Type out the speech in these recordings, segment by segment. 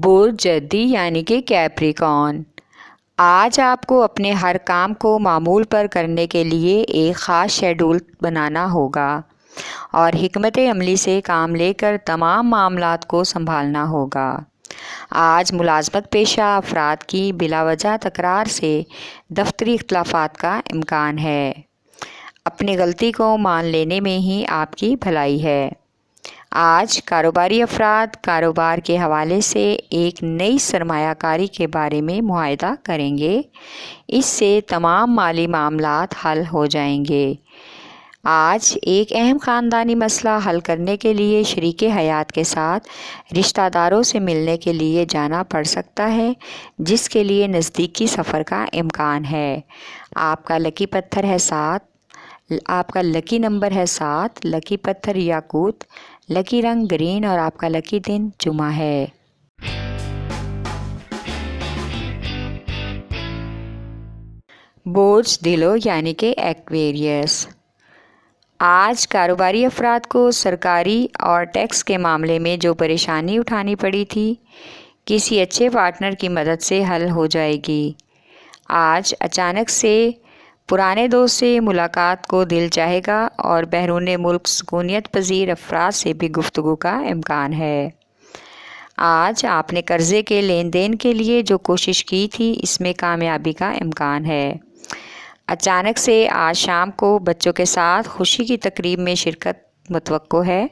برج جدی یعنی کہ کیپریکارن، آج آپ کو اپنے ہر کام کو معمول پر کرنے کے لیے ایک خاص شیڈول بنانا ہوگا اور حکمت عملی سے کام لے کر تمام معاملات کو سنبھالنا ہوگا۔ آج ملازمت پیشہ افراد کی بلا وجہ تکرار سے دفتری اختلافات کا امکان ہے۔ اپنی غلطی کو مان لینے میں ہی آپ کی بھلائی ہے۔ آج کاروباری افراد کاروبار کے حوالے سے ایک نئی سرمایہ کاری کے بارے میں معاہدہ کریں گے۔ اس سے تمام مالی معاملات حل ہو جائیں گے۔ آج ایک اہم خاندانی مسئلہ حل کرنے کے لیے شریک حیات کے ساتھ رشتہ داروں سے ملنے کے لیے جانا پڑ سکتا ہے، جس کے لیے نزدیکی سفر کا امکان ہے۔ آپ کا لکی پتھر ہے 7، آپ کا لکی نمبر ہے 7، لکی پتھر یاقوت، لکی رنگ گرین اور آپ کا لکی دن جمعہ ہے۔ برج دلو یعنی کہ ایکویریس، آج کاروباری افراد کو سرکاری اور ٹیکس کے معاملے میں جو پریشانی اٹھانی پڑی تھی، کسی اچھے پارٹنر کی مدد سے حل ہو جائے گی۔ آج اچانک سے پرانے دوست سے ملاقات کو دل چاہے گا اور بیرون ملک سکونیت پذیر افراد سے بھی گفتگو کا امکان ہے۔ آج آپ نے قرضے کے لین دین کے لیے جو کوشش کی تھی، اس میں کامیابی کا امکان ہے۔ اچانک سے آج شام کو بچوں کے ساتھ خوشی کی تقریب میں شرکت متوقع ہے۔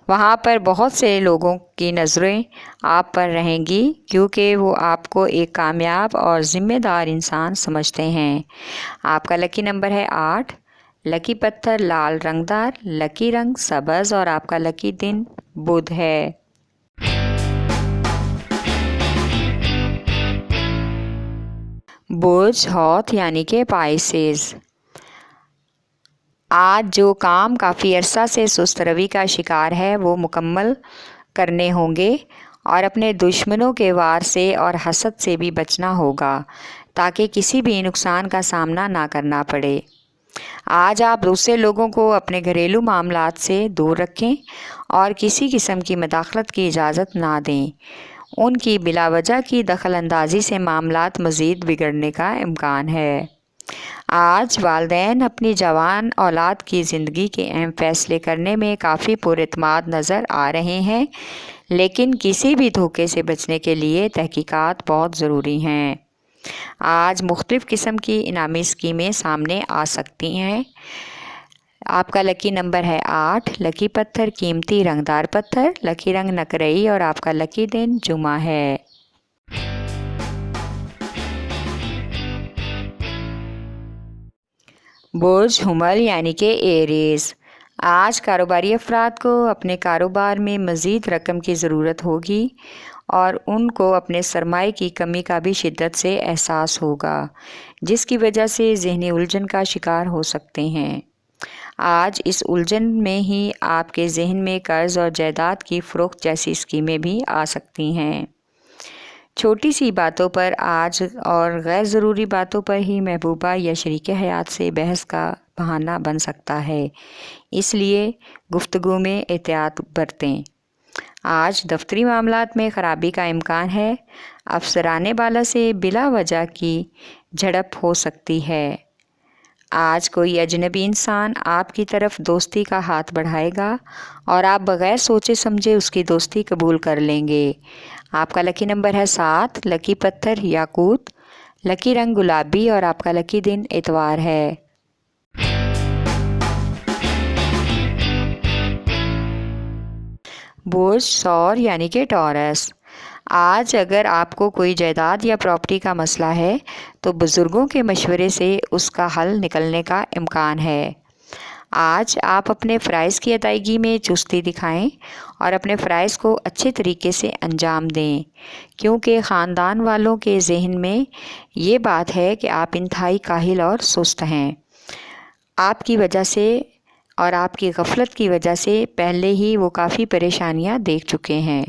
وہاں پر بہت سے لوگوں کی نظریں آپ پر رہیں گی کیونکہ وہ آپ کو ایک کامیاب اور ذمہ دار انسان سمجھتے ہیں۔ آپ کا لکی نمبر ہے 8، لکی پتھر لال رنگدار، لکی رنگ سبز اور آپ کا لکی دن بدھ ہے۔ برج حوت یعنی کہ پائسیز، آج جو کام کافی عرصہ سے سست روی کا شکار ہے وہ مکمل کرنے ہوں گے اور اپنے دشمنوں کے وار سے اور حسد سے بھی بچنا ہوگا تاکہ کسی بھی نقصان کا سامنا نہ کرنا پڑے۔ آج آپ دوسرے لوگوں کو اپنے گھریلو معاملات سے دور رکھیں اور کسی قسم کی مداخلت کی اجازت نہ دیں۔ ان کی بلا وجہ کی دخل اندازی سے معاملات مزید بگڑنے کا امکان ہے۔ آج والدین اپنی جوان اولاد کی زندگی کے اہم فیصلے کرنے میں کافی پر اعتماد نظر آ رہے ہیں، لیکن کسی بھی دھوکے سے بچنے کے لیے تحقیقات بہت ضروری ہیں۔ آج مختلف قسم کی انعامی اسکیمیں سامنے آ سکتی ہیں۔ آپ کا لکی نمبر ہے 8، لکی پتھر قیمتی رنگدار پتھر، لکی رنگ نقرئی اور آپ کا لکی دن جمعہ ہے۔ برج حمل یعنی کہ ایریز، آج کاروباری افراد کو اپنے کاروبار میں مزید رقم کی ضرورت ہوگی اور ان کو اپنے سرمائے کی کمی کا بھی شدت سے احساس ہوگا، جس کی وجہ سے ذہنی الجھن کا شکار ہو سکتے ہیں۔ آج اس الجھن میں ہی آپ کے ذہن میں قرض اور جائیداد کی فروخت جیسی اسکیمیں بھی آ سکتی ہیں۔ چھوٹی سی باتوں پر آج اور غیر ضروری باتوں پر ہی محبوبہ یا شریک حیات سے بحث کا بہانہ بن سکتا ہے، اس لیے گفتگو میں احتیاط برتیں۔ آج دفتری معاملات میں خرابی کا امکان ہے، افسران بالا سے بلا وجہ کی جھڑپ ہو سکتی ہے۔ آج کوئی اجنبی انسان آپ کی طرف دوستی کا ہاتھ بڑھائے گا اور آپ بغیر سوچے سمجھے اس کی دوستی قبول کر لیں گے۔ آپ کا لکی نمبر ہے 7، لکی پتھر یاقوت، لکی رنگ گلابی اور آپ کا لکی دن اتوار ہے۔ برج ثور یعنی کہ ٹورس، آج اگر آپ کو کوئی جائیداد یا پراپرٹی کا مسئلہ ہے تو بزرگوں کے مشورے سے اس کا حل نکلنے کا امکان ہے۔ آج آپ اپنے فرائض کی ادائیگی میں چستی دکھائیں اور اپنے فرائض کو اچھے طریقے سے انجام دیں، کیونکہ خاندان والوں کے ذہن میں یہ بات ہے کہ آپ انتہائی کاہل اور سست ہیں۔ آپ کی وجہ سے اور آپ کی غفلت کی وجہ سے پہلے ہی وہ کافی پریشانیاں دیکھ چکے ہیں۔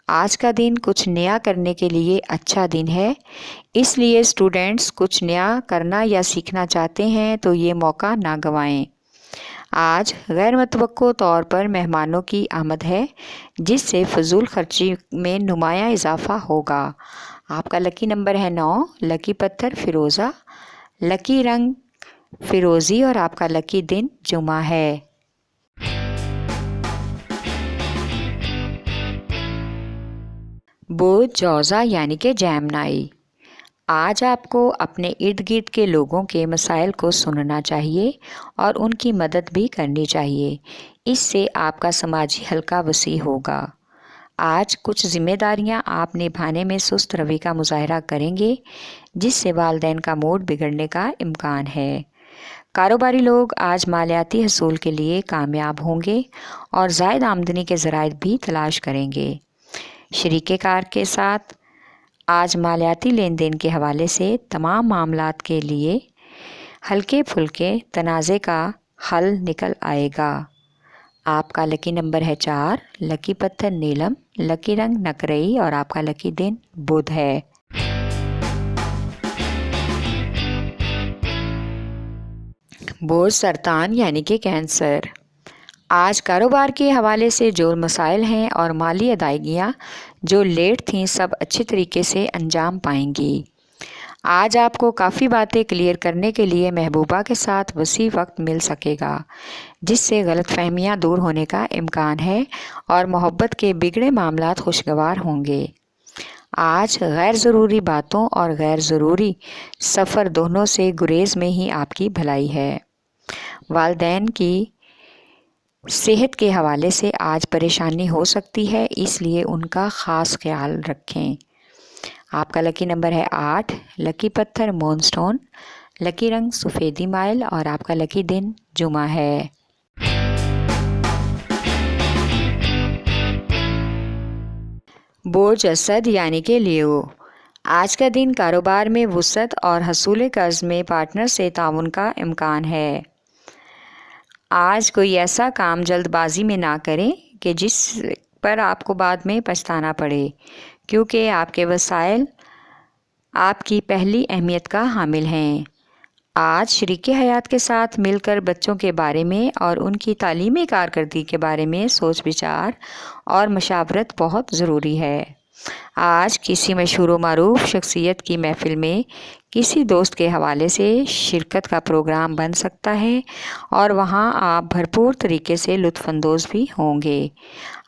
آج کا دن کچھ نیا کرنے کے لیے اچھا دن ہے، اس لیے اسٹوڈنٹس کچھ نیا کرنا یا سیکھنا چاہتے ہیں تو یہ موقع نہ گنوائیں۔ آج غیر متوقع طور پر مہمانوں کی آمد ہے، جس سے فضول خرچی میں نمایاں اضافہ ہوگا۔ آپ کا لکی نمبر ہے 9، لکی پتھر فیروزہ، لکی رنگ فیروزی اور آپ کا لکی دن جمعہ ہے۔ برج جوزہ یعنی کہ جیمنائی، آج آپ کو اپنے ارد گرد کے لوگوں کے مسائل کو سننا چاہیے اور ان کی مدد بھی کرنی چاہیے۔ اس سے آپ کا سماجی حلقہ وسیع ہوگا۔ آج کچھ ذمہ داریاں آپ نبھانے میں سست روی کا مظاہرہ کریں گے، جس سے والدین کا موڈ بگڑنے کا امکان ہے۔ کاروباری لوگ آج مالیاتی حصول کے لیے کامیاب ہوں گے اور زائد آمدنی کے ذرائع بھی تلاش کریں گے۔ شریک کار کے ساتھ آج مالیاتی لین دین کے حوالے سے تمام معاملات کے لیے ہلکے پھلکے تنازع کا حل نکل آئے گا۔ آپ کا لکی نمبر ہے 4، لکی پتھر نیلم، لکی رنگ نکرئی اور آپ کا لکی دن بدھ ہے۔ برج سرطان یعنی کہ کینسر، آج کاروبار کے حوالے سے جو مسائل ہیں اور مالی ادائیگیاں جو لیٹ تھیں سب اچھے طریقے سے انجام پائیں گی۔ آج آپ کو کافی باتیں کلیئر کرنے کے لیے محبوبہ کے ساتھ وسیع وقت مل سکے گا، جس سے غلط فہمیاں دور ہونے کا امکان ہے اور محبت کے بگڑے معاملات خوشگوار ہوں گے۔ آج غیر ضروری باتوں اور غیر ضروری سفر دونوں سے گریز میں ہی آپ کی بھلائی ہے۔ والدین کی صحت کے حوالے سے آج پریشانی ہو سکتی ہے، اس لیے ان کا خاص خیال رکھیں۔ آپ کا لکی نمبر ہے 8، لکی پتھر مون سٹون، لکی رنگ سفیدی مائل اور آپ کا لکی دن جمعہ ہے۔ برج اسد یعنی کہ لیو، آج کا دن کاروبار میں وسعت اور حصول قرض میں پارٹنر سے تعاون کا امکان ہے۔ آج کوئی ایسا کام جلد بازی میں نہ کریں کہ جس پر آپ کو بعد میں پچھتانا پڑے، کیونکہ آپ کے وسائل آپ کی پہلی اہمیت کا حامل ہیں۔ آج شریک حیات کے ساتھ مل کر بچوں کے بارے میں اور ان کی تعلیمی کارکردگی کے بارے میں سوچ بچار اور مشاورت بہت ضروری ہے۔ آج کسی مشہور و معروف شخصیت کی محفل میں کسی دوست کے حوالے سے شرکت کا پروگرام بن سکتا ہے اور وہاں آپ بھرپور طریقے سے لطف اندوز بھی ہوں گے۔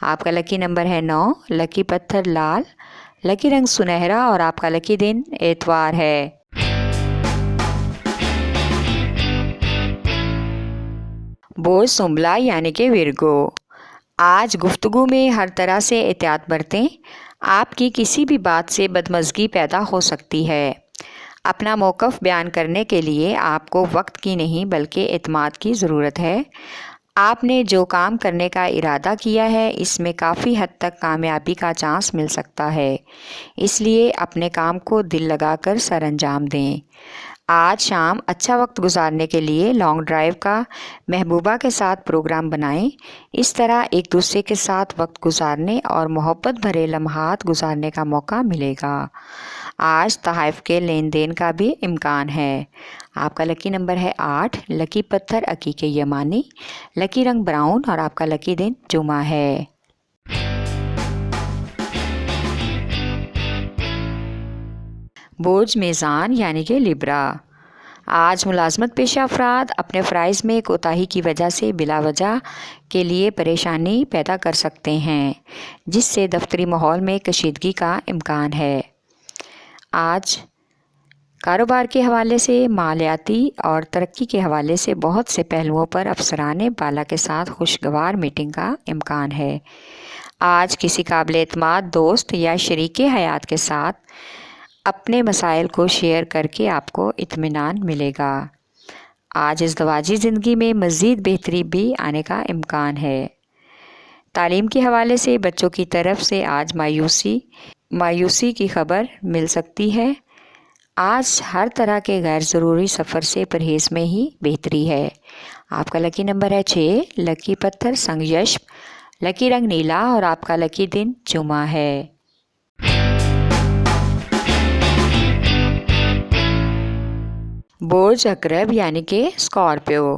آپ کا لکی نمبر ہے 9، لکی پتھر لال، لکی رنگ سنہرا اور آپ کا لکی دن اتوار ہے۔ برج سنبلہ یعنی کہ ورگو، آج گفتگو میں ہر طرح سے احتیاط برتیں، آپ کی کسی بھی بات سے بدمزگی پیدا ہو سکتی ہے۔ اپنا موقف بیان کرنے کے لیے آپ کو وقت کی نہیں بلکہ اعتماد کی ضرورت ہے۔ آپ نے جو کام کرنے کا ارادہ کیا ہے اس میں کافی حد تک کامیابی کا چانس مل سکتا ہے، اس لیے اپنے کام کو دل لگا کر سر انجام دیں۔ آج شام اچھا وقت گزارنے کے لیے لانگ ڈرائیو کا محبوبہ کے ساتھ پروگرام بنائیں، اس طرح ایک دوسرے کے ساتھ وقت گزارنے اور محبت بھرے لمحات گزارنے کا موقع ملے گا۔ آج تحائف کے لین دین کا بھی امکان ہے۔ آپ کا لکی نمبر ہے 8، لکی پتھر عقیق یمانی، لکی رنگ براؤن اور آپ کا لکی دن جمعہ ہے۔ برج میزان یعنی کہ لیبرا، آج ملازمت پیشہ افراد اپنے فرائض میں کوتاہی کی وجہ سے بلا وجہ کے لیے پریشانی پیدا کر سکتے ہیں، جس سے دفتری ماحول میں کشیدگی کا امکان ہے۔ آج کاروبار کے حوالے سے، مالیاتی اور ترقی کے حوالے سے بہت سے پہلوؤں پر افسران بالا کے ساتھ خوشگوار میٹنگ کا امکان ہے۔ آج کسی قابل اعتماد دوست یا شریک حیات کے ساتھ اپنے مسائل کو شیئر کر کے آپ کو اطمینان ملے گا۔ آج ازدواجی زندگی میں مزید بہتری بھی آنے کا امکان ہے۔ تعلیم کے حوالے سے بچوں کی طرف سے آج مایوسی کی خبر مل سکتی ہے۔ آج ہر طرح کے غیر ضروری سفر سے پرہیز میں ہی بہتری ہے۔ آپ کا لکی نمبر ہے 6، لکی پتھر سنگ یشب، لکی رنگ نیلا اور آپ کا لکی دن جمعہ ہے۔ برج عقرب یعنی کہ اسکارپیو،